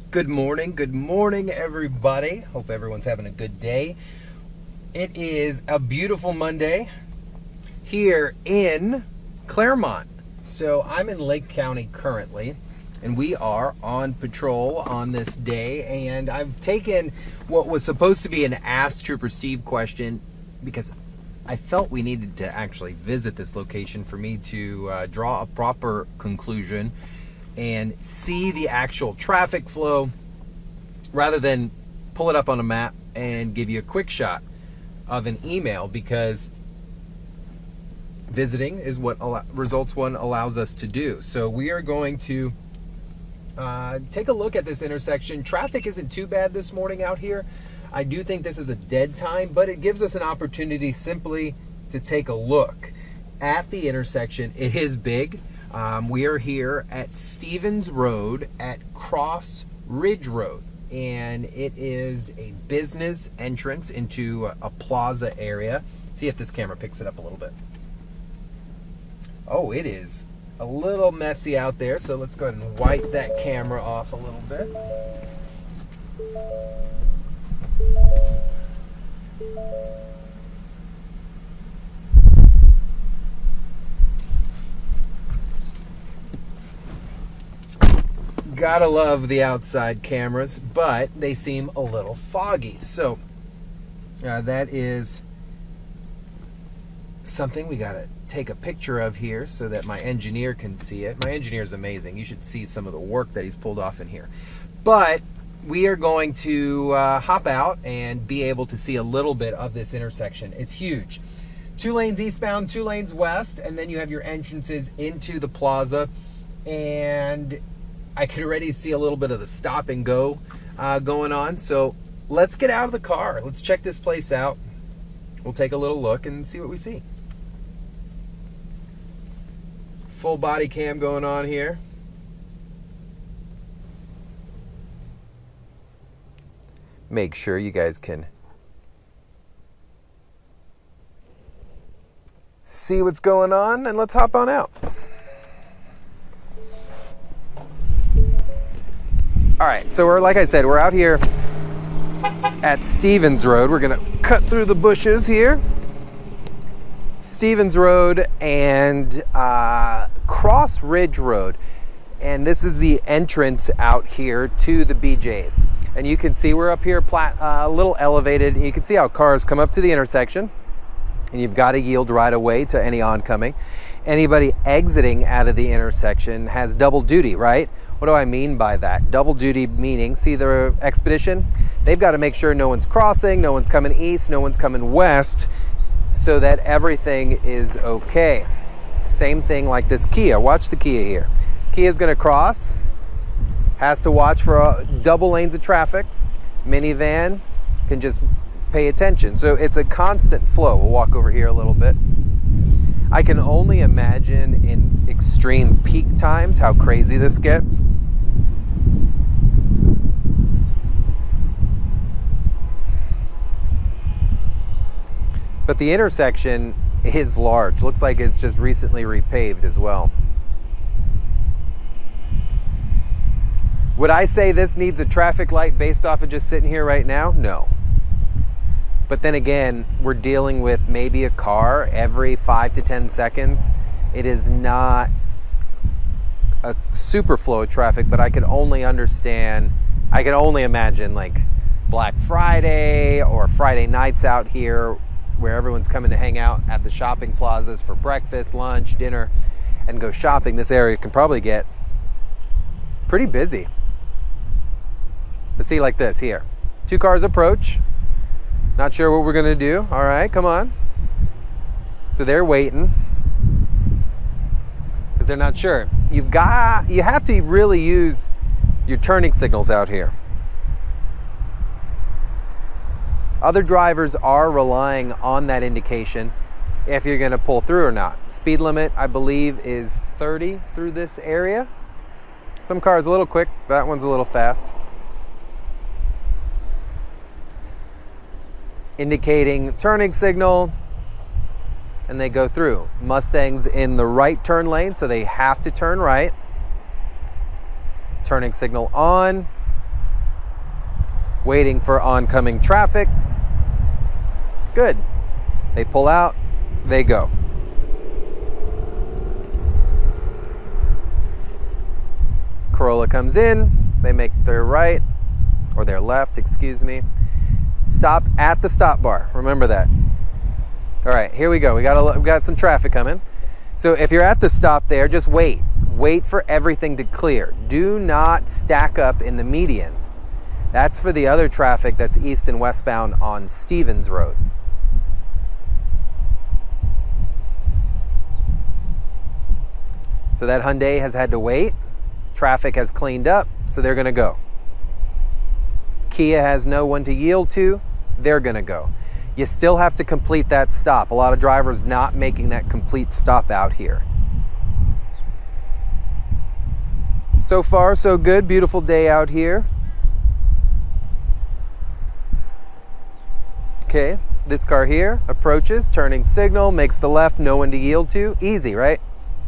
Good morning, everybody. Hope everyone's having a good day. It is a beautiful Monday here in Clermont. So I'm in Lake County currently, and we are on patrol on this day. And I've taken what was supposed to be an Ask Trooper Steve question because I felt we needed to actually visit this location for me to draw a proper conclusion and see the actual traffic flow rather than pull it up on a map and give you a quick shot of an email, because visiting is what Results One allows us to do. So we are going to take a look at this intersection. Traffic isn't too bad this morning out here. I do think this is a dead time, but it gives us an opportunity simply to take a look at the intersection. It is big. We are here at Stevens Road at Cross Ridge Road, and it is a business entrance into a plaza area. See if this camera picks it up a little bit. Oh, it is a little messy out there, so let's go ahead and wipe that camera off a little bit. Gotta love the outside cameras, but they seem a little foggy. So that is something we gotta take a picture of here so that my engineer can see it. My engineer is amazing. You should see some of the work that he's pulled off in here. But we are going to hop out and be able to see a little bit of this intersection. It's huge. 2 lanes eastbound, 2 lanes west, and then you have your entrances into the plaza. And I could already see a little bit of the stop and go going on. So let's get out of the car. Let's check this place out. We'll take a little look and see what we see. Full body cam going on here. Make sure you guys can see what's going on, and let's hop on out. All right, so like I said, we're out here at Stevens Road. We're gonna cut through the bushes here. Stevens Road and Cross Ridge Road. And this is the entrance out here to the BJ's. And you can see we're up here a little elevated. You can see how cars come up to the intersection, and you've got to yield right away to any oncoming. Anybody exiting out of the intersection has double duty, right? What do I mean by that? Double duty meaning, see the Expedition? They've got to make sure no one's crossing, no one's coming east, no one's coming west, so that everything is okay. Same thing like this Kia. Watch the Kia here. Kia's going to cross, has to watch for double lanes of traffic. Minivan can just pay attention. So it's a constant flow. We'll walk over here a little bit. I can only imagine in extreme peak times how crazy this gets. But the intersection is large. Looks like it's just recently repaved as well. Would I say this needs a traffic light based off of just sitting here right now? No. But then again, we're dealing with maybe a car every 5 to 10 seconds. It is not a super flow of traffic, but I can only imagine like Black Friday or Friday nights out here where everyone's coming to hang out at the shopping plazas for breakfast, lunch, dinner, and go shopping. This area can probably get pretty busy. But see, like this here. 2 cars approach. Not sure what we're gonna do. All right, come on. So they're waiting because they're not sure. You have to really use your turning signals out here. Other drivers are relying on that indication if you're gonna pull through or not. Speed limit, I believe, is 30 through this area. Some cars a little quick, that one's a little fast. Indicating turning signal, and they go through. Mustang's in the right turn lane, so they have to turn right. Turning signal on. waiting for oncoming traffic. Good. They pull out, they go. Corolla comes in, they make their right, or their left, excuse me. Stop at the stop bar, remember that. All right, here we go. We got some traffic coming. So if you're at the stop there, just wait. Wait for everything to clear. Do not stack up in the median. That's for the other traffic that's east and westbound on Stevens Road. So that Hyundai has had to wait. Traffic has cleaned up, so they're gonna go. Kia has no one to yield to, they're gonna go. You still have to complete that stop. A lot of drivers not making that complete stop out here. So far, so good. Beautiful day out here. Okay, this car here approaches, turning signal, makes the left, no one to yield to. Easy, right?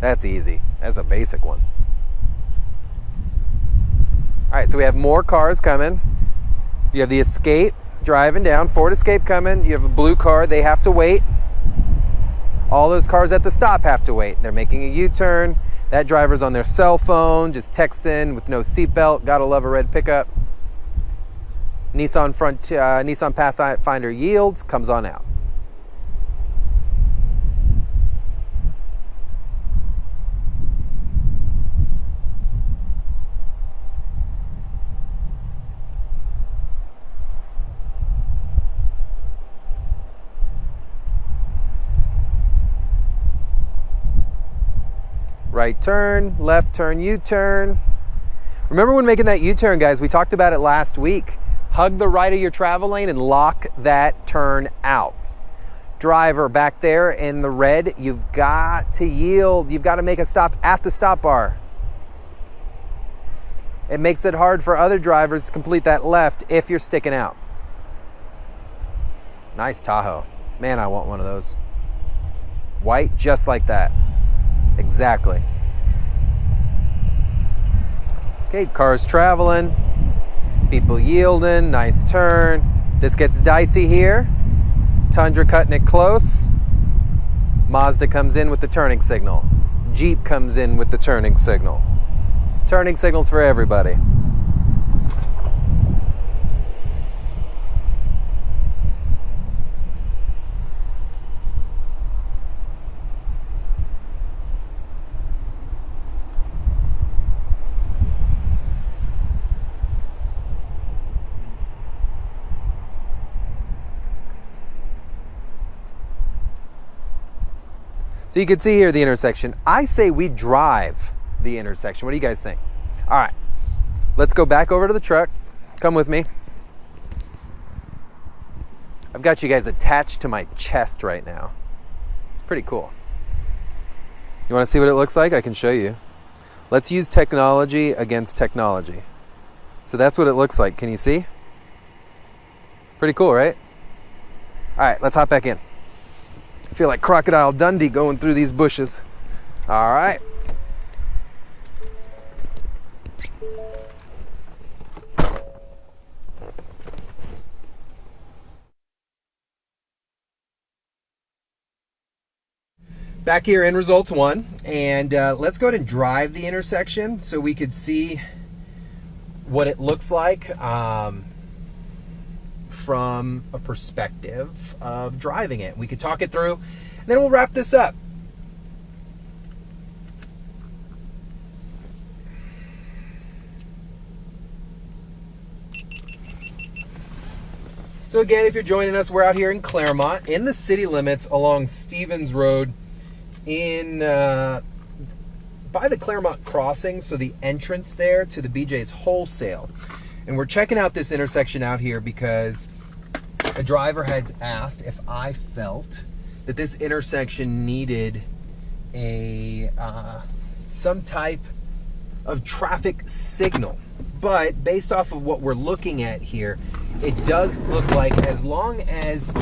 That's easy. That's a basic one. All right, so we have more cars coming. You have the Escape driving down, Ford Escape coming. You have a blue car, they have to wait. All those cars at the stop have to wait. They're making a U-turn. That driver's on their cell phone, just texting with no seatbelt. Gotta love a red pickup. Nissan Pathfinder yields, comes on out. Right turn, left turn, U-turn. Remember when making that U-turn, guys, we talked about it last week. Hug the right of your travel lane and lock that turn out. Driver back there in the red, you've got to yield. You've got to make a stop at the stop bar. It makes it hard for other drivers to complete that left if you're sticking out. Nice Tahoe. Man, I want one of those. White, just like that. Exactly. Okay, cars traveling, people yielding, nice turn. This gets dicey here. Tundra cutting it close. Mazda comes in with the turning signal. Jeep comes in with the turning signal. Turning signals for everybody. So you can see here the intersection. I say we drive the intersection. What do you guys think? All right, let's go back over to the truck. Come with me. I've got you guys attached to my chest right now. It's pretty cool. You want to see what it looks like? I can show you. Let's use technology against technology. So that's what it looks like. Can you see? Pretty cool, right? All right, let's hop back in. I feel like Crocodile Dundee going through these bushes. All right. Back here in results 1, and let's go ahead and drive the intersection so we could see what it looks like from a perspective of driving it. We could talk it through, and then we'll wrap this up. So again, if you're joining us, we're out here in Clermont, in the city limits along Stevens Road, in by the Clermont crossing, so the entrance there to the BJ's Wholesale. And we're checking out this intersection out here because a driver had asked if I felt that this intersection needed a some type of traffic signal. But based off of what we're looking at here, it does look like, as long as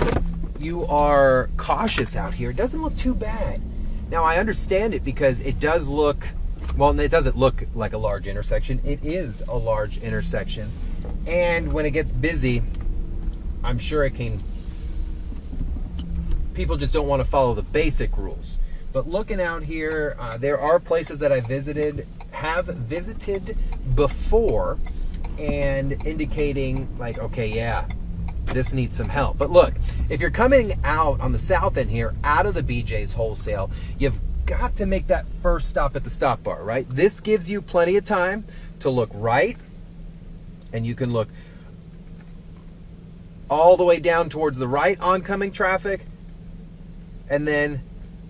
you are cautious out here, it doesn't look too bad. Now, I understand it because it does look, well, it doesn't look like a large intersection. It is a large intersection. And when it gets busy, I'm sure people just don't want to follow the basic rules. But looking out here, there are places that have visited before, and indicating like, okay, yeah, this needs some help. But look, if you're coming out on the south end here, out of the BJ's wholesale, you've got to make that first stop at the stop bar, right? This gives you plenty of time to look right, and you can look all the way down towards the right oncoming traffic, and then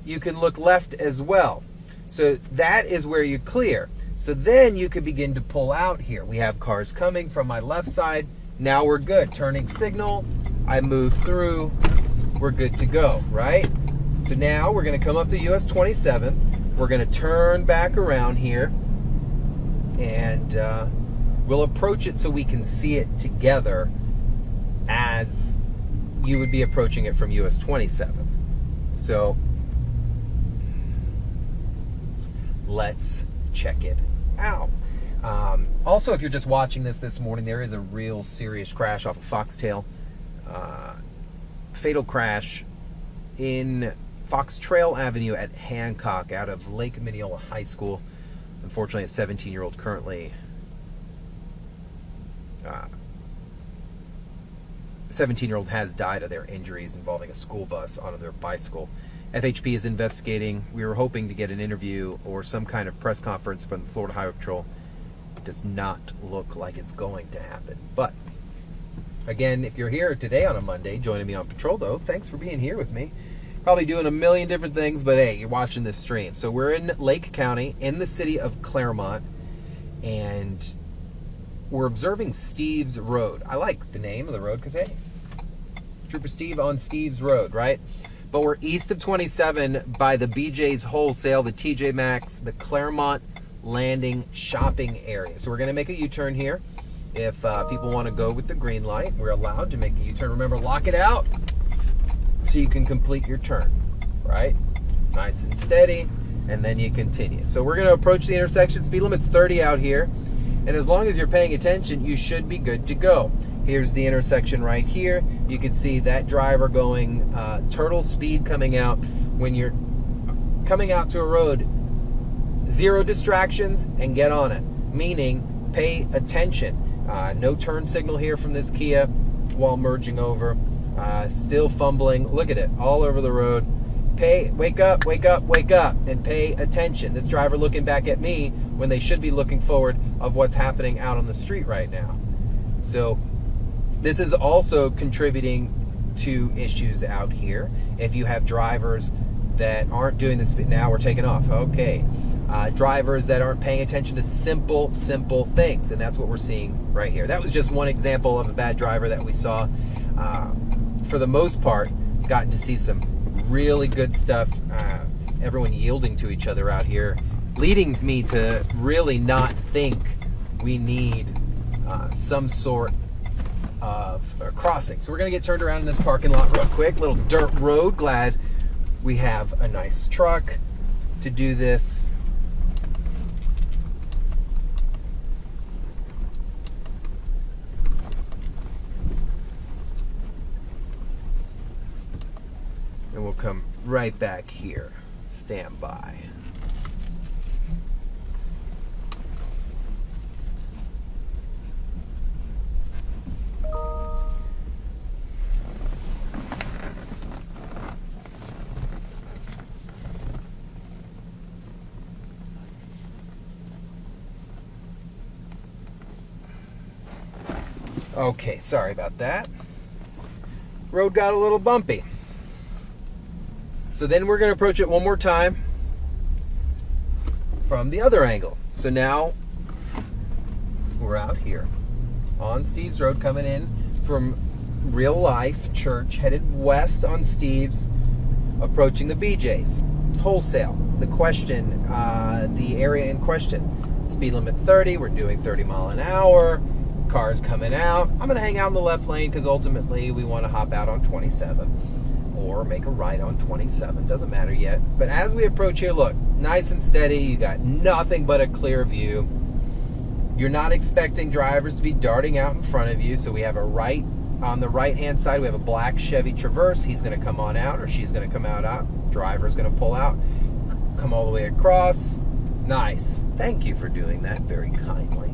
you can look left as well. So that is where you clear. So then you can begin to pull out here. We have cars coming from my left side. Now we're good. Turning signal, I move through, we're good to go, right? So now we're going to come up to US 27. We're going to turn back around here, and we'll approach it so we can see it together as you would be approaching it from US 27. So let's check it out. Also, if you're just watching this morning, there is a real serious crash off of Foxtail. Fatal crash in Fox Trail Avenue at Hancock out of Lake Mineola High School. Unfortunately, a 17-year-old currently 17-year-old has died of their injuries involving a school bus on their bicycle. FHP is investigating. We were hoping to get an interview or some kind of press conference from the Florida Highway Patrol. It does not look like it's going to happen. But again, if you're here today on a Monday joining me on patrol, though, thanks for being here with me. Probably doing a million different things, but hey, you're watching this stream. So we're in Lake County, in the city of Clermont, and we're observing Steve's Road. I like the name of the road because, hey, Trooper Steve on Steve's Road, right? But we're east of 27 by the BJ's Wholesale, the TJ Maxx, the Clermont Landing shopping area. So we're going to make a U-turn here. If people want to go with the green light, we're allowed to make a U-turn. Remember, lock it out so you can complete your turn, right? Nice and steady, and then you continue. So we're going to approach the intersection. Speed limit's 30 out here, and as long as you're paying attention, you should be good to go. Here's the intersection right here. You can see that driver going turtle speed coming out. When you're coming out to a road, zero distractions and get on it, meaning pay attention. No turn signal here from this Kia while merging over. Still fumbling. Look at it, all over the road. Wake up, wake up, wake up, and pay attention. This driver looking back at me when they should be looking forward of what's happening out on the street right now. So this is also contributing to issues out here. If you have drivers that aren't doing this, now we're taking off. Okay. Drivers that aren't paying attention to simple things, and that's what we're seeing right here. That was just one example of a bad driver that we saw. For the most part, gotten to see some really good stuff. Everyone yielding to each other out here, leading me to really not think we need some sort of crossing. So we're going to get turned around in this parking lot real quick. Little dirt road. Glad we have a nice truck to do this. And we'll come right back here. Stand by. Okay, sorry about that. Road got a little bumpy. So then we're going to approach it one more time from the other angle. So now we're out here on Steve's Road, coming in from Real Life Church, headed west on Steve's, approaching the BJ's Wholesale. The question, the area in question, speed limit 30, we're doing 30 mile an hour, cars coming out. I'm going to hang out in the left lane because ultimately we want to hop out on 27 or make a right on 27, doesn't matter yet. But as we approach here, look, nice and steady, you got nothing but a clear view. You're not expecting drivers to be darting out in front of you. So we have on the right-hand side, we have a black Chevy Traverse. He's going to come on out, or she's going to come out. Driver's going to pull out, come all the way across. Nice. Thank you for doing that very kindly.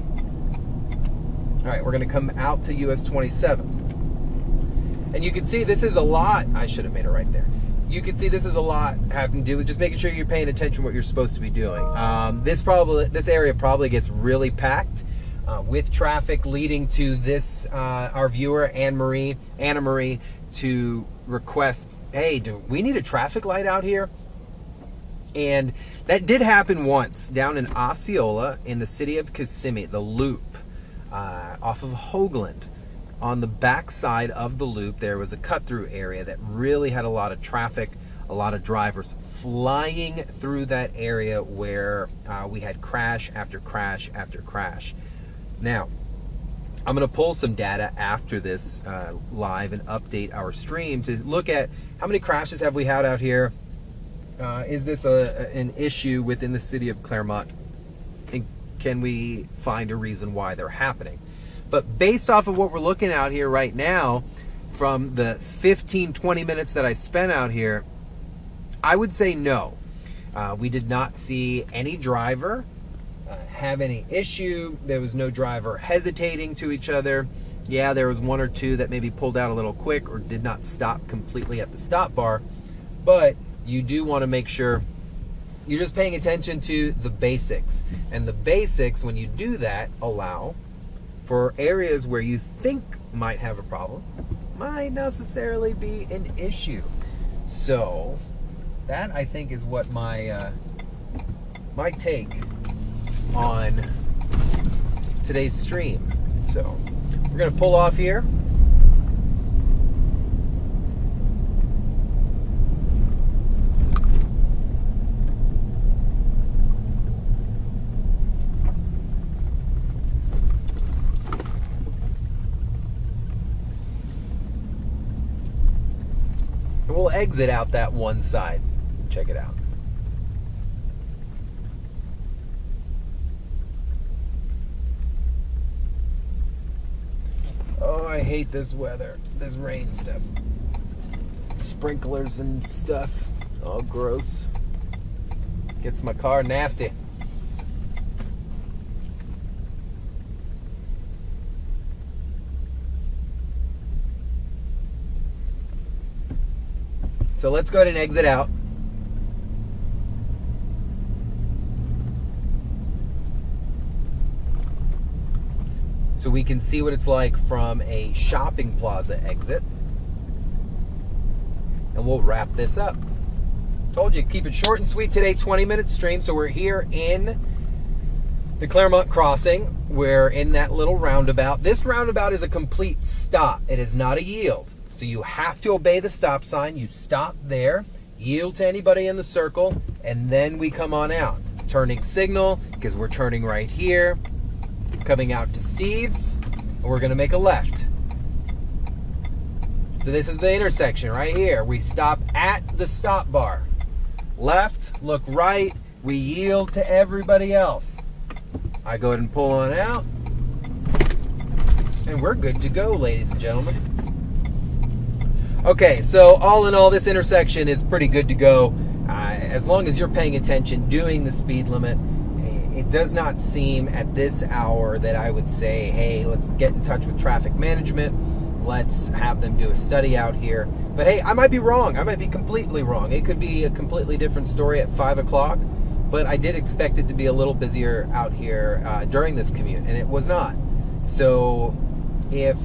All right, we're going to come out to US 27. And you can see this is a lot. I should have made it right there. You can see this is a lot having to do with just making sure you're paying attention to what you're supposed to be doing. This area probably gets really packed with traffic, leading to this our viewer Anna Marie to request, hey, do we need a traffic light out here? And that did happen once down in Osceola in the city of Kissimmee, the loop off of Hoagland. On the back side of the loop, there was a cut-through area that really had a lot of traffic, a lot of drivers flying through that area where we had crash after crash after crash. Now, I'm going to pull some data after this live and update our stream to look at how many crashes have we had out here. Is this an issue within the city of Clermont? And can we find a reason why they're happening? But based off of what we're looking at here right now, from the 15-20 minutes that I spent out here, I would say no. We did not see any driver have any issue. There was no driver hesitating to each other. Yeah, there was one or two that maybe pulled out a little quick or did not stop completely at the stop bar. But you do want to make sure you're just paying attention to the basics. And the basics, when you do that, allow for areas where you think might have a problem, might necessarily be an issue. So that, I think, is what my take on today's stream. So we're going to pull off here. We'll exit out that one side. Check it out. Oh, I hate this weather. This rain stuff. Sprinklers and stuff. Oh, gross. Gets my car nasty. So let's go ahead and exit out. So we can see what it's like from a shopping plaza exit. And we'll wrap this up. Told you, keep it short and sweet today, 20-minute stream. So we're here in the Clermont crossing. We're in that little roundabout. This roundabout is a complete stop. It is not a yield. So you have to obey the stop sign. You stop there, yield to anybody in the circle, and then we come on out. Turning signal, because we're turning right here, coming out to Steve's, and we're going to make a left. So this is the intersection right here. We stop at the stop bar. Left, look right, we yield to everybody else. I go ahead and pull on out, and we're good to go, ladies and gentlemen. Okay, so all in all, this intersection is pretty good to go. As long as you're paying attention, doing the speed limit. It does not seem at this hour that I would say, hey, let's get in touch with traffic management. Let's have them do a study out here. But hey, I might be wrong. I might be completely wrong. It could be a completely different story at 5 o'clock. But I did expect it to be a little busier out here during this commute, and it was not. So if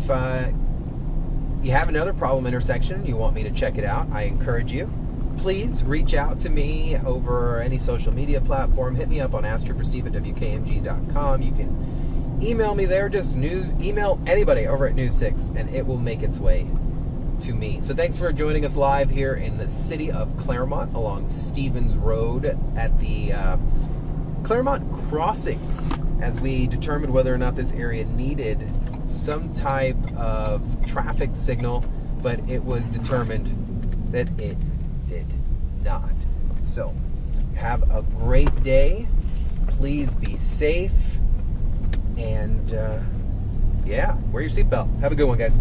you have another problem intersection, you want me to check it out, I encourage you. Please reach out to me over any social media platform. Hit me up on asktoperceive@wkmg.com. You can email me there. Just email anybody over at News 6, and it will make its way to me. So thanks for joining us live here in the city of Clermont along Stevens Road at the Clermont crossings, as we determined whether or not this area needed some type of traffic signal, but it was determined that it did not. So have a great day. Please be safe. And yeah, wear your seatbelt. Have a good one, guys.